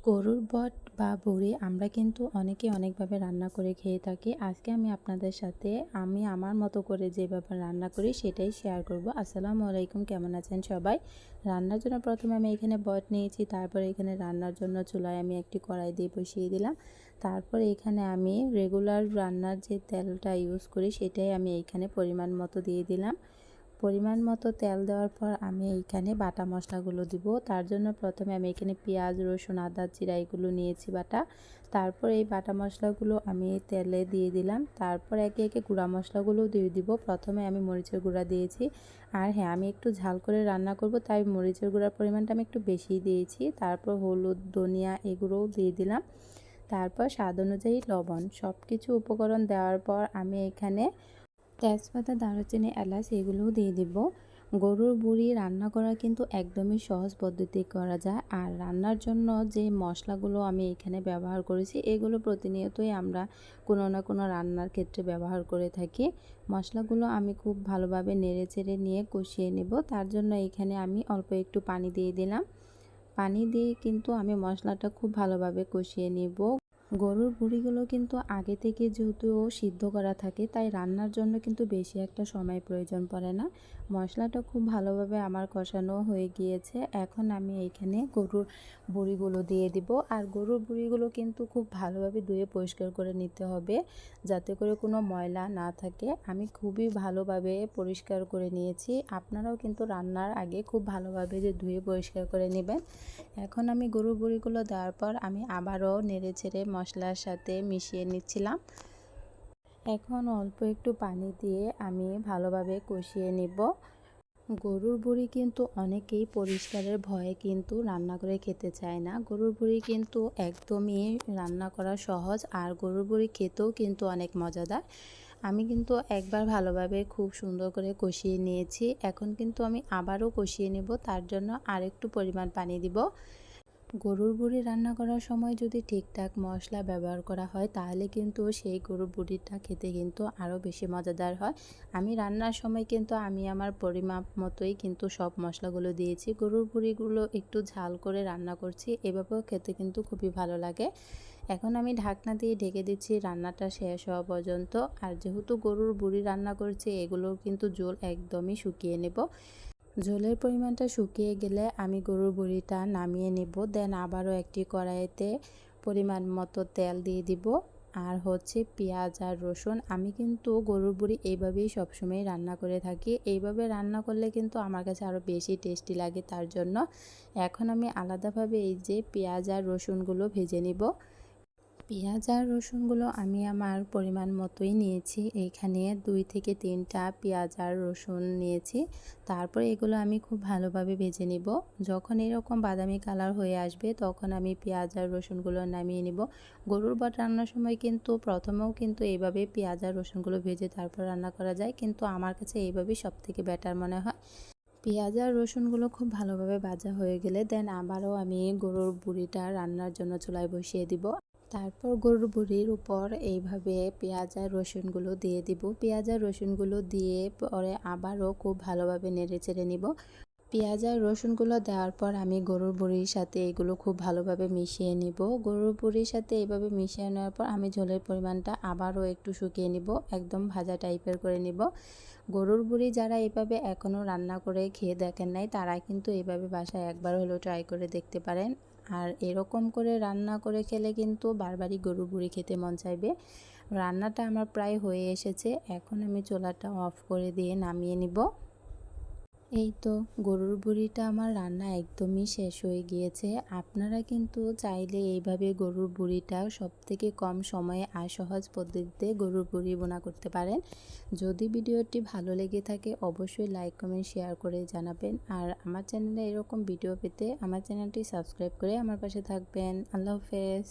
গরুর বট বা বড়ি আমরা কিন্তু অনেকে অনেকভাবে রান্না করে খেয়ে থাকি। আজকে আমি আপনাদের সাথে আমি আমার মতো করে যেভাবে রান্না করি সেটাই শেয়ার করব। আসসালামু আলাইকুম, কেমন আছেন সবাই? রান্নার জন্য প্রথমে আমি এখানে বট নিয়েছি, তারপরে এখানে রান্নার জন্য চুলায় আমি একটি কড়াই দিয়ে বসিয়ে দিলাম। তারপরে এখানে আমি রেগুলার রান্নার যে তেলটা ইউজ করি সেটাই আমি এইখানে পরিমাণ মতো দিয়ে দিলাম। পরিমাণ মতো তেল দেওয়ার পর আমি এইখানে বাটা মশলাগুলো দিব। তার জন্য প্রথমে আমি এখানে পেঁয়াজ, রসুন, আদা, জিরা এগুলো নিয়েছি বাটা। তারপর এই বাটা মশলাগুলো আমি তেলে দিয়ে দিলাম। তারপর একে একে গুঁড়া মশলাগুলো দিয়ে দিব। প্রথমে আমি মরিচের গুঁড়া দিয়েছি। আর হ্যাঁ, আমি একটু ঝাল করে রান্না করব, তাই মরিচের গুঁড়ার পরিমাণটা আমি একটু বেশিই দিয়েছি। তারপর হলুদ, ধনিয়া এগুলোও দিয়ে দিলাম। তারপর স্বাদ অনুযায়ী লবণ, সব কিছু উপকরণ দেওয়ার পর আমি এখানে তেজপাতা, দারুচিনি, এলাচ এগুলোও দিয়ে দিব। গরুর বুড়ি রান্না করা কিন্তু একদমই সহজ পদ্ধতি করা যায়। আর রান্নার জন্য যে মশলাগুলো আমি এখানে ব্যবহার করেছি এগুলো প্রতিনিয়তই আমরা কোনো না কোনো রান্নার ক্ষেত্রে ব্যবহার করে থাকি। মশলাগুলো আমি খুব ভালোভাবে নেড়ে চেড়ে নিয়ে কষিয়ে নেব। তার জন্য এখানে আমি অল্প একটু পানি দিয়ে দিলাম। পানি দিয়ে কিন্তু আমি মশলাটা খুব ভালোভাবে কষিয়ে নেব। গরুর ভুঁড়িগুলো কিন্তু আগে থেকে যেহেতু সিদ্ধ করা থাকে, তাই রান্নার জন্য কিন্তু বেশি একটা সময় প্রয়োজন পড়ে না। মশলাটা খুব ভালোভাবে আমার কষানো হয়ে গিয়েছে। এখন আমি এইখানে গরুর ভুঁড়িগুলো দিয়ে দিব। আর গরুর ভুঁড়িগুলো কিন্তু খুব ভালোভাবে ধুয়ে পরিষ্কার করে নিতে হবে, যাতে করে কোনো ময়লা না থাকে। আমি খুবই ভালোভাবে পরিষ্কার করে নিয়েছি। আপনারাও কিন্তু রান্নার আগে খুব ভালোভাবে ধুয়ে পরিষ্কার করে নেবেন। এখন আমি গরুর ভুঁড়িগুলো দেওয়ার পর আমি আবারও নেড়ে চেড়ে মশলার সাথে মিশিয়ে নিচ্ছিলাম। এখন অল্প একটু পানি দিয়ে আমি ভালোভাবে কষিয়ে নেব। গরুর ভুঁড়ি কিন্তু অনেকেই পরিষ্কারের ভয়ে কিন্তু রান্না করে খেতে চায় না। গরুর ভুঁড়ি কিন্তু একদমই রান্না করা সহজ, আর গরুর ভুঁড়ি খেতেও কিন্তু অনেক মজাদার। আমি কিন্তু একবার ভালোভাবে খুব সুন্দর করে কষিয়ে নিয়েছি। এখন কিন্তু আমি আবারও কষিয়ে নেব, তার জন্য আরেকটু পরিমাণ পানি দিব। গরুর ভুঁড়ি রান্না করার সময় যদি ঠিকঠাক মশলা ব্যবহার করা হয় তাহলে কিন্তু সেই গরুর ভুঁড়িটা খেতে কিন্তু আরও বেশি মজাদার হয়। আমি রান্নার সময় কিন্তু আমি আমার পরিমাপ মতোই কিন্তু সব মশলাগুলো দিয়েছি। গরুর ভুঁড়িগুলো একটু ঝাল করে রান্না করছি, এভাবেও খেতে কিন্তু খুবই ভালো লাগে। এখন আমি ঢাকনা দিয়ে ঢেকে দিচ্ছি রান্নাটা শেষ হওয়া পর্যন্ত। আর যেহেতু গরুর ভুঁড়ি রান্না করছি, এগুলোর কিন্তু ঝোল একদমই শুকিয়ে নেব। ঝোলের পরিমাণটা শুকিয়ে গেলে আমি গরুর ভুঁড়িটা নামিয়ে নেব। দেন আবারও একটি কড়াইতে পরিমাণ মতো তেল দিয়ে দিব। আর হচ্ছে পেঁয়াজ আর রসুন। আমি কিন্তু গরুর ভুঁড়ি এইভাবেই সবসময় রান্না করে থাকি। এইভাবে রান্না করলে কিন্তু আমার কাছে আরও বেশি টেস্টি লাগে। তার জন্য এখন আমি আলাদাভাবে এই যে পেঁয়াজ আর রসুনগুলো ভেজে নিব। পেঁয়াজ আর রসুনগুলো আমি আমার পরিমাণ মতোই নিয়েছি। এইখানে 2 থেকে 3টা পেঁয়াজ আর রসুন নিয়েছি। তারপর এগুলো আমি খুব ভালোভাবে ভেজে নিব। যখন এরকম বাদামি কালার হয়ে আসবে তখন আমি পেঁয়াজ আর রসুনগুলো নামিয়ে নিব। গরুর বট রান্নার সময় কিন্তু প্রথমেও কিন্তু এইভাবে পেঁয়াজ আর রসুনগুলো ভেজে তারপর রান্না করা যায়, কিন্তু আমার কাছে এইভাবেই সবথেকে বেটার মনে হয়। পেঁয়াজ আর রসুনগুলো খুব ভালোভাবে ভাজা হয়ে গেলে দেন আবারও আমি গরুর ভুঁড়িটা রান্নার জন্য চুলায় বসিয়ে দিব। তারপর গরুর ভুঁড়ির উপর এইভাবে পেঁয়াজ আর রসুনগুলো দিয়ে দিব। পেঁয়াজ আর রসুনগুলো দিয়ে পরে আবারও খুব ভালোভাবে নেড়ে চেড়ে নিব। পেঁয়াজ আর রসুনগুলো দেওয়ার পর আমি গরুর ভুঁড়ির সাথে এগুলো খুব ভালোভাবে মিশিয়ে নিব। গরুর ভুঁড়ির সাথে এইভাবে মিশিয়ে নেওয়ার পর আমি ঝোলের পরিমাণটা আবারও একটু শুকিয়ে নিব, একদম ভাজা টাইপের করে নিব। গরুর ভুঁড়ি যারা এভাবে এখনও রান্না করে খেয়ে দেখেন নাই, তারা কিন্তু এভাবে বাসায় একবার হলেও ট্রাই করে দেখতে পারেন। আর এরকম করে রান্না করে খেলে কিন্তু বারবারই গরুর ভুঁড়ি খেতে মন চাইবে। রান্নাটা আমার প্রায় হয়ে এসেছে। এখন আমি চুলাটা অফ করে দিয়ে নামিয়ে নিব। এই তো গরুর ভুঁড়িটা আমার রান্না একদমই শেষ হয়ে গিয়েছে। আপনারা কিন্তু চাইলে এইভাবে গরুর ভুঁড়িটা সবথেকে কম সময়ে আর সহজ পদ্ধতিতে গরুর ভুঁড়ি বোনা করতে পারেন। যদি ভিডিওটি ভালো লেগে থাকে অবশ্যই লাইক, কমেন্ট, শেয়ার করে জানাবেন। আর আমার চ্যানেলে এরকম ভিডিও পেতে আমার চ্যানেলটি সাবস্ক্রাইব করে আমার পাশে থাকবেন। আল্লাহ হাফেজ।